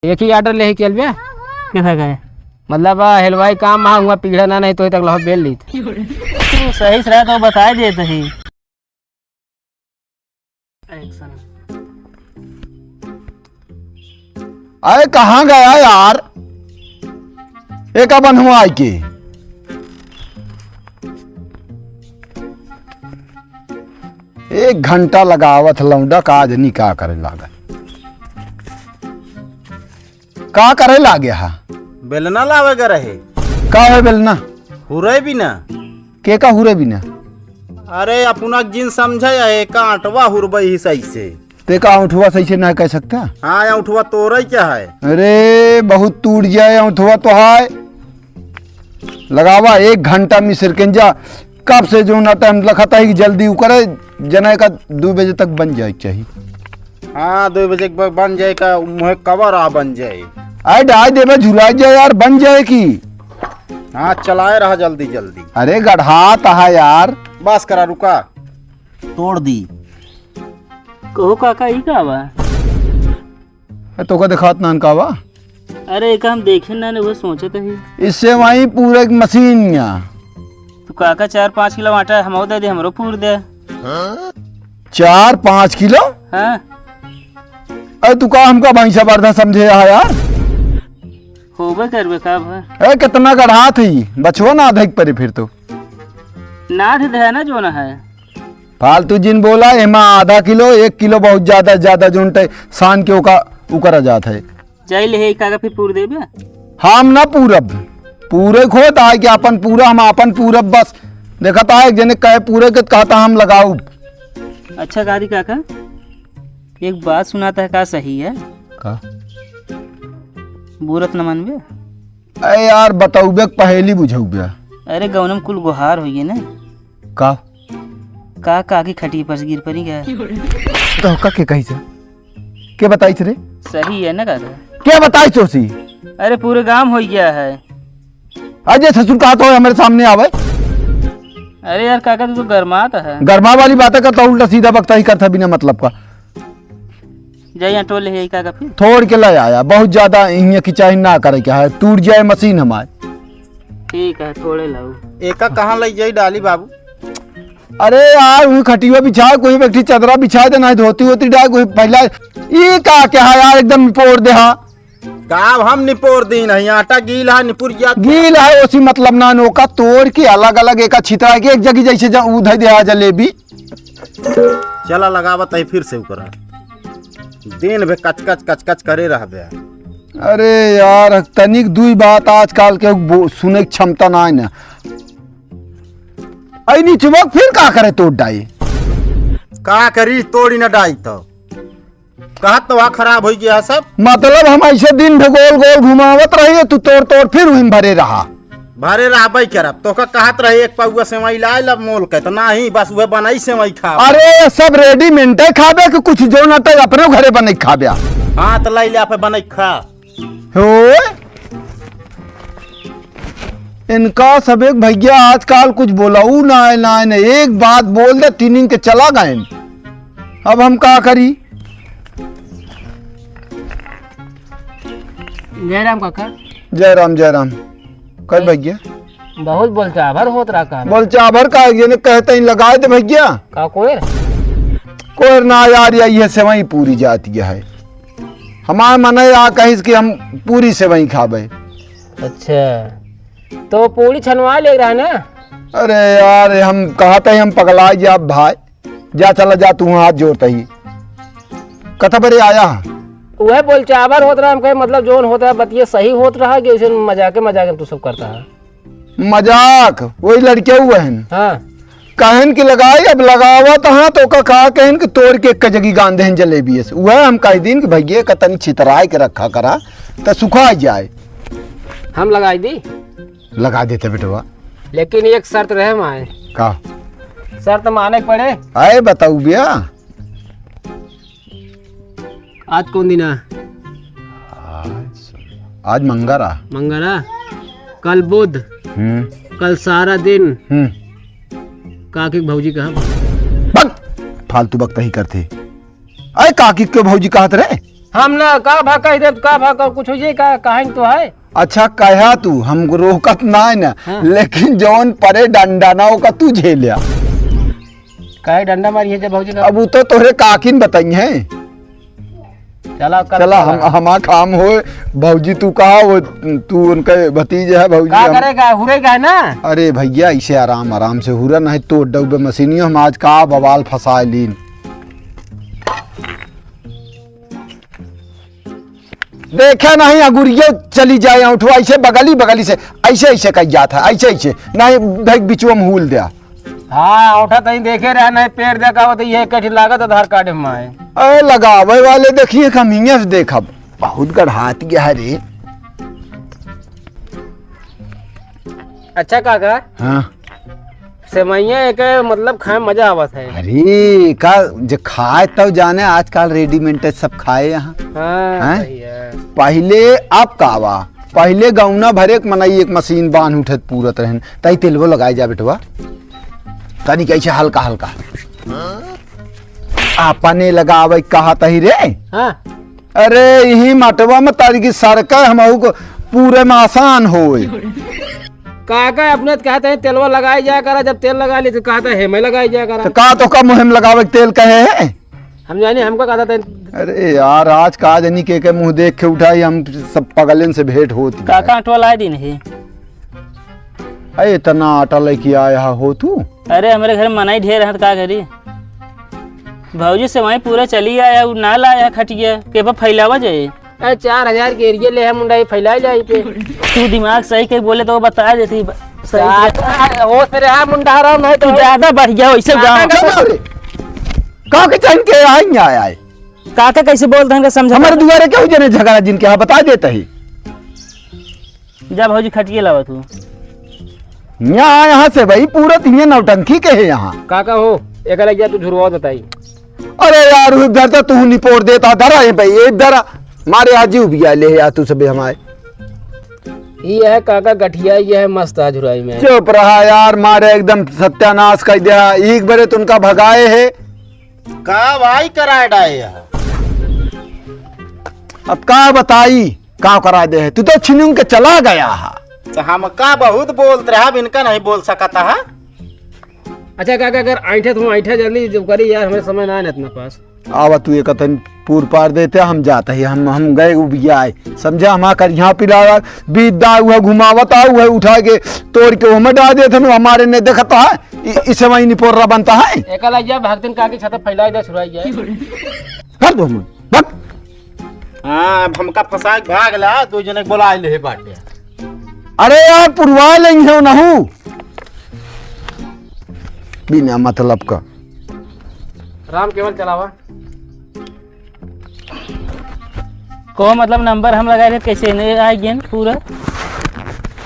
एक ही ऑर्डर ले चल बे किधर गए? मतलब हलवाई काम वहाँ हुआ पीढ़ा ना नहीं तो तक लहो बेल ली तू सही से रहा तो बता देते ही। अरे कहाँ गया यार? एक बन हुआ आई के एक घंटा लगावत लौंडा काज नहीं का करे लागा का करे लागे हा बेलना लावे रहे का है बेलना हुरे भी ना के का हुरे बिना अरे अपना जिन समझे है कांटवा हुरबई ही सही से ते का उठवा सही से ना कह सकता। हाँ उठवा तोरे क्या है? अरे बहुत टूट जाए उठवा तो है लगावा एक घंटा में सिरकंजा कब से जो ना टाइम लखता है कि जल्दी करे जना का 2 बजे तक बन जाए चाहिए। हाँ 2 बजे बन जाए का मुहे कवर आ बन जाए। अरे डाई दे में झुला जाए यार बन जाए की। हाँ चलाए रहा जल्दी जल्दी। अरे गढ़ा तहा यार बस करा रुका तोड़ दी कहो काका ई का बा? तो का दिखात नान का बा? अरे एक हम देखे ना ने वो सोचे तो ही इससे वही पूरे मशीन या तो काका 4-5 किलो आटा हमो दे दे हमरो पूर दे। 4-5 किलो? हाँ अरे तू का हमका भैंसा बर्धा समझे यार होबे करबे का भा? अरे कितना गढ़ा थी बचवा ना अधिक परे फिर तो ना दे ना जो ना है फालतू जिन बोला एमा आधा किलो 1 किलो बहुत ज्यादा जुनटे शान के उकरा जात है। जाई ले काका फिर पूर देबे? हम ना पूरब पूरे खोत आए कि अपन पूरा हम अपन पूरब बस देखता है जने कहे पूरे के कहता हम लगाऊ। अच्छा गादी काका एक बात सुनाता है का सही है का बुरत न मानबे? अरे यार बताऊबे पहेली बुझाऊबे। अरे गौनम कुल गुहार होइए ना का का की खटी पर गिर पड़ी गया तो का के कही से के बताई रे? सही है ना काका? क्या बताई चोसी? अरे पूरे गांव हो गया है। अजय ससुर कहा तो हमारे सामने आवे। अरे यार काका तू तो गरमाता है। गरमा वाली बातें करता उल्टा सीधा बकता ही करता बिना मतलब का। जाइए टोल ले काका फिर थोड़ के ला आया बहुत ज्यादा इन्हें की चाहे ना करे क्या है टूट जाए मशीन हमारे। ठीक है थोड़े लाओ। एका कहाँ ले जाई डाली बाबू? अरे यार वही खटिया बिछाए कोई व्यक्ति चदरा बिछाए देना धोती होती डाल कोई पहला ये का क्या है यार एकदम निपोर दे। हाँ गाँव हम निपोर दी नहीं आटा गील है निपुर गील है उसी मतलब ना नोका तोड़ के अलग अलग एक छितरा के एक जगह जैसे उधर दे जलेबी चला लगावत है फिर से उकरा दिन भे कच करे रह बे। अरे यार तनिक दुई बात आजकल के सुने की क्षमता ना है ना ऐनी चुमक फिर का करे तोड़ डाई का करी तोड़ी न डाई तो कहत तो वहाँ खराब हो गया सब। मतलब हम ऐसे दिन भर गोल गोल घुमावत रहिए तू तोड़ फिर वहीं भरे रहा भरे रहबे करब तो कहत रही एक पौवा सेवई लाए लब मोल के तो नहीं बस वह बनाई सेवई खा। अरे सब रेडीमेड है खाबे कि कुछ जो ना तो अपने घरे बने खाबे। हाँ तो लाई पे बने खा हो इनका सब एक भैया आजकल कुछ बोलाऊ ना एक बात बोल दे 3 दिन के चला गए। अब हम क्या करी? जयराम काका जयराम कल भैया बहुत बोलचाभर होत रहा का बोलचाभर का ये कहते ही लगाए थे भैया का कोई ना यार ये सेवई पूरी जाती है हमारे मन या कहीं कि हम पूरी सेवई खाबे। अच्छा तो पूरी छनवा ले रहा ना? अरे यार हम कहते हम पगला जा भाई जा चला जा तू हाथ जोड़ते ही कथा बरे आया वह बोलचाबर होत रहा हमके मतलब जोन होता है बतिये सही होत रहा कि ऐसे मजाक तू सब करता है मजाक वही लड़के हुए हैं। हाँ कहन की लगाई अब लगावत हाँ तो का कहा कहन कि तोड़ के एक जगह गांधे हैं जलेबी से वह हम कह दिन कि भैया का तनी छितराए के रखा करा तो सुखा जाए। हम लगाई दी लगा देते बेटवा लेकिन एक शर्त रहे माए का शर्त माने पड़े। आए बताऊ भैया आज कौन दिन है? आज मंगरा कल बुध कल सारा दिन काकी भौजी कहा फालतू बकता ही करते। अरे काकी के भौजी कहत रहे हम ना का भा कह दे का भा कुछ हो जाए का कहानी तो है। अच्छा कहा तू हमको रोकत ना है ना, लेकिन जौन परे डंडा ना होगा तू झेलिया। काहे डंडा मारी है जब भौजी का। अब वो तो तोहरे काकिन बताई है। चला चला हमारा काम हो। भौजी तू कहा वो तू उनके भतीजे है भौजी का करेगा हुरेगा ना। अरे भैया ऐसे आराम आराम से हुरा नहीं तो डब्बे मशीनियों हम आज का बवाल फंसा लीन। देखे नहीं अगुरिये चली जाए उठवा ऐसे बगली से ऐसे कही जाता है ऐसे नहीं भाई बिचुआ में हुल दिया। हाँ उठा तही देखे रहा नहीं पेड़ देखा तो ये कठी लागत आधार कार्ड में है। अरे लगावे वाले देखिए कमिया से देखा बहुत गढ़ात गया है रे। अच्छा काका हाँ सेवैया एक मतलब खाए मजा आवत है। अरे का जो खाए तब जाने आजकल रेडीमेड सब खाए यहाँ। हाँ, हैं? सही है। पहले अब कावा पहले गौना भरे मनाई एक मशीन बांध उठत पूरत रहन तई तेलवो लगाए जा बेटवा तनी कैसे हल्का हल्का आपने लगावे कहा तही रे। हाँ अरे यही मटवा में तारी की सरका हमहू को पूरे में आसान होए। काका अपने कहते हैं तेलवा लगाई जाया करा जब तेल लगा ली तो कहता है मैं लगाई जाया करा। तो का तो का मुहिम लगावे के तेल कहे है। हम जानी हमको कहता था। अरे यार आज का जनी के मुंह देख के उठाई हम सब पगलन से भेंट होती। काका आटवा लाए दिन है। अरे इतना आटा लेके आया हो तू। अरे हमारे घर मनाई ढेर है तो का करी। भौजी से वहीं पूरा चली आया ना लाया खटिया के पर फैलावा जाए। अरे 4000 के एरिया ले है मुंडा ये फैलाई जाए पे। तू दिमाग सही के बोले तो वो बता देती सही। हो तेरे हाँ मुंडा रहा नहीं तू तो ज्यादा बढ़ गया वैसे गाँव का के चन के आई आए काका कैसे बोलते हैं समझ। हमारे दुआरे क्यों जने झगड़ा जिनके यहाँ बता देता ही। जा भौजी खटिया लावा तू। यहाँ से भाई पूरा तीन नौटंकी के है यहाँ। काका हो एक लग गया तू झुरवा बताई। अरे यार इधर तो तू निपोड़ देता धरा है भाई इधर मारे आजी भी आ ले यार तू सब हमारे। ये है काका गठिया ये है मस्त झुराई में। चुप रहा यार मारे एकदम सत्यानाश कर दिया एक बारे तुमका भगाए है। का भाई कराए डाए अब का बताई का करा दे है तू तो छिनुंग के चला गया है। तो हम का बहुत बोलते रहा इनका नहीं बोल सकता है। अच्छा काका अगर ऐठे तो ऐठे जल्दी जब करी यार हमें समय ना है अपने पास। आवा तू एक कतन पूर पार देते हम जाते ही हम गए उबिया आए समझा हम कर यहाँ पिला बीदा हुआ घुमावता हुआ उठा के तोड़ के हमें डाल देते हमारे ने देखता है इसे वही निपोरा बनता है। एक लग गया भक्तन काके छत फैलाई दे छुराई जाए। हर दो हम बक हाँ अब हमका फंसा के भाग ला दो जने बोला ले बाटे। अरे यार पुरवा लेंगे ना हूँ बिना मतलब का। राम केवल चलावा को मतलब नंबर हम लगाए थे कैसे नहीं आ गया पूरा।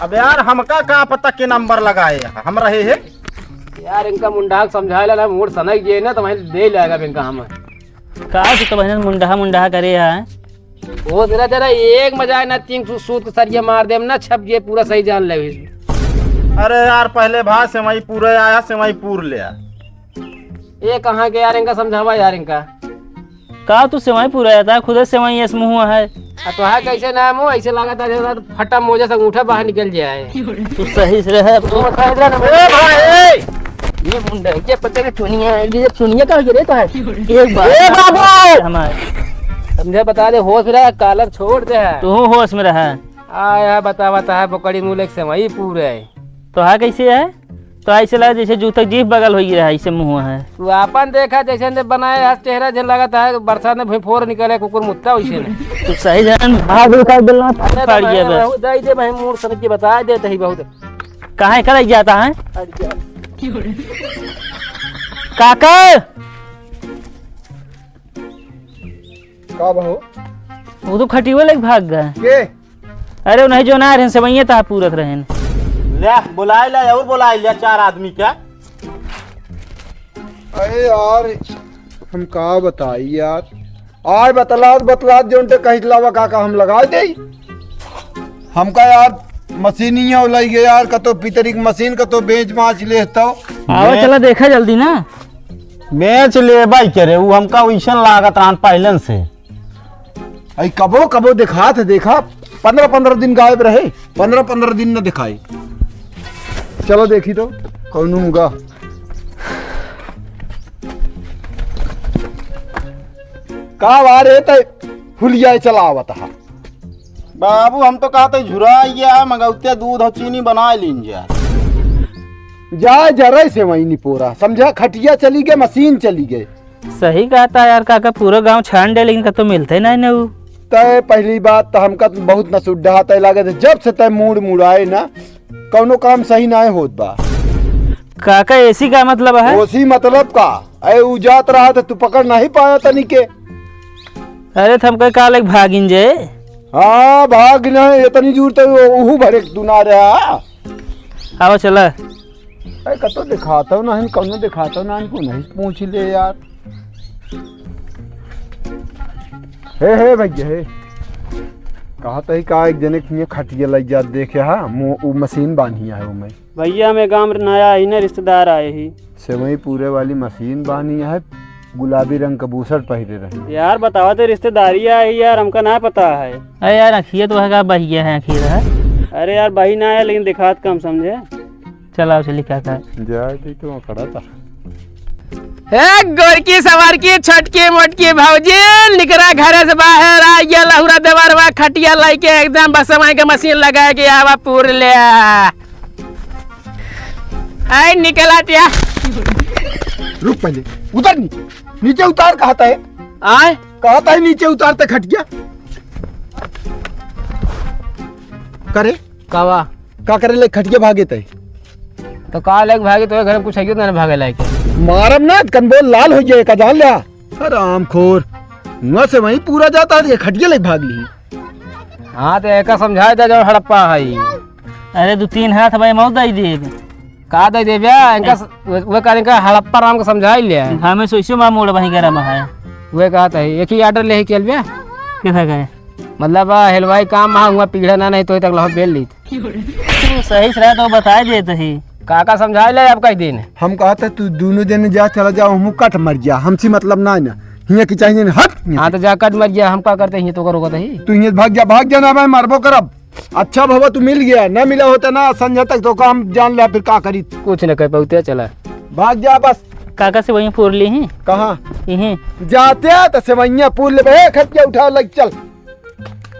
अब यार हमका का पता के नंबर लगाए हम रहे हैं यार इनका मुंडा समझा ला मूड सनक जे ना तो वहीं दे लेगा इनका हम का तो बहन मुंडा करे है। वो तेरा तेरा एक मजा है ना तीन सूत सरिया मार दे ना छप जे पूरा सही जान ले। अरे यार पहले भा सेवई पूरे आया सेवई पूर ले ये कहाँ के यार इनका समझावा यार इनका का तू सेवई पूरा था खुद सेवई ऐसे मुँह है। तो है कैसे ना मुँह ऐसे लगा था जैसे फटा मोजा से अंगूठा बाहर निकल जाए। तू सही से रह। ये मुंडा ये पता नहीं चुनिया का गिरे तो है एक बार हमारे समझे बता दे होश रहा कालर छोड़ दे है तू होश में रहा। आया बता है पकड़ी मुँह से वही पूरे है। तो हाँ कैसे है तो ऐसे लगा जैसे जूता जीभ बगल हो गया है ऐसे मुँह है। तू अपन देखा जैसे ने बनाया चेहरा जो लगाता है बरसात में फोर निकले कुकुर मुत्ता वैसे ने। तू सही जान भाग उठा बेलना पड़ गया बस। बहुत दे दे भाई मूड समझ के बता देते ही बहुत कहाँ कर जाता है काका का बहो वो तो खटियो लग भाग गए। के अरे नहीं जो ना रहे सेवैया था पूरत रहे ले बुलाए ले और बुलाए ले 4 आदमी क्या। अरे यार हम का बताई यार आज बतलात जो कहीं लावा काका हम लगा दे हमका यार मशीनिया लग गया यार कतो पितरी की मशीन कतो बेच माच लेता आवा चला देखा जल्दी ना बेच ले भाई करे वो हमका वैसन लागत रहन पहलन से आई कबो कबो दिखा थे, देखा 15-15 दिन गायब रहे, 15-15 दिन न दिखाई। चलो देखी तो कौन होगा। का वारे ते हुलिया चलावत हा। बाबू हम तो कहते झुराइया मंगौते दूध और चीनी बना लीन जा। जा जरा से वही नहीं पोरा समझा, खटिया चली गए, मशीन चली गए। सही कहता यार काका, पूरा गांव छान डे लेकिन कतो मिलते नहीं ना वो। तय पहली बात तो हमका बहुत न सुड्ढा तय लागे थे, जब से तय मूड मुड़ाए ना कौनो काम सही ना होत बा। काका ऐसी का मतलब है? ओसी मतलब का अरे उजात रहा था तू पकड़ नहीं पाया तनी के। अरे थमके काल एक भागिन जे। हाँ भाग नहीं इतनी दूर तो उहू भरे तू ना रहा। आओ चला। अरे कतो दिखाता हूँ ना, कौनो दिखाता हूँ ना, इनको नहीं पूछ ले यार। हे भैया हे कहा तो ही का एक जने के खटिया लग जा देखे हा वो मशीन बांधिया है वो में भैया मैं गांव नया ही ना रिश्तेदार आए ही से वही पूरे वाली मशीन बांधिया है, गुलाबी रंग का बूसट पहरे रहे। यार बताओ तो रिश्तेदारी आई यार, हमका ना पता है। अरे यार अखिए तो है बहिया है अखिए है। अरे यार बही ना है लेकिन दिखात कम समझे। चलाओ चली काका। जाए दी तो खड़ा था। गोरकी सवारकी छोटकी मोटकी भौजी निकरा घर से बाहर आ गया, लहुरा देवरवा खटिया लेके एकदम बस के मशीन लगा के आवा पूर ले आई निकला टिया। रुक पहले उतर, नीचे उतार कहता है। आए कहता है नीचे उतारते खटिया करे कावा का करे ले खटिया भागे तय तो का लग भागे तो घर में कुछ है ना भागे लायक मारम ना कनबोल लाल हो जाए का जान लिया। आराम खोर न से वही पूरा जाता है, खटिया ले भाग ली। हाँ तो एक समझाए दे जो हड़प्पा है। अरे 2-3 हाथ भाई मौत दई दे का दे दे भैया इनका वे करे का हड़प्पा राम को समझा लिया। हमें सोचो मां मोड़ वही गरम है। वे कहा था एक ही ऑर्डर ले चल भैया किथा गए मतलब हलवाई काम वहाँ हुआ पिघड़ा ना नहीं तो तक लह बेल ली तू सही से रहा तो बता देते ही। काका समझा ले आप कई दिन। हम कहते तू दोनों जने जा चला जाओ, हम कट मर गया, हमसे मतलब ना ना हिया की चाहिए हट। हाँ तो जा कट मर गया, हम क्या करते हैं तो करोगा तो ही तू हिया भाग जा ना भाई मारबो करब। अच्छा भवा तू मिल गया, ना मिला होता ना संजय तक तो काम जान लिया, फिर का करी कुछ न कर पाते चला भाग जा बस। काका से वही फोड़ ली ही कहाँ यही जाते तो सेवैया पूल ले खटिया उठा लग चल।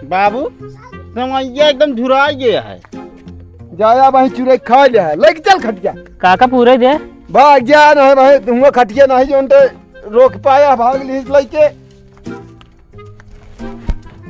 बाबू समैया एकदम झुरा गया है। जाया भाई चुरे खा लिया है, लग चल खटिया काका पूरे दे भाग जा ना भाई तुम खटिया नहीं जो रोक पाया भाग ली लैके।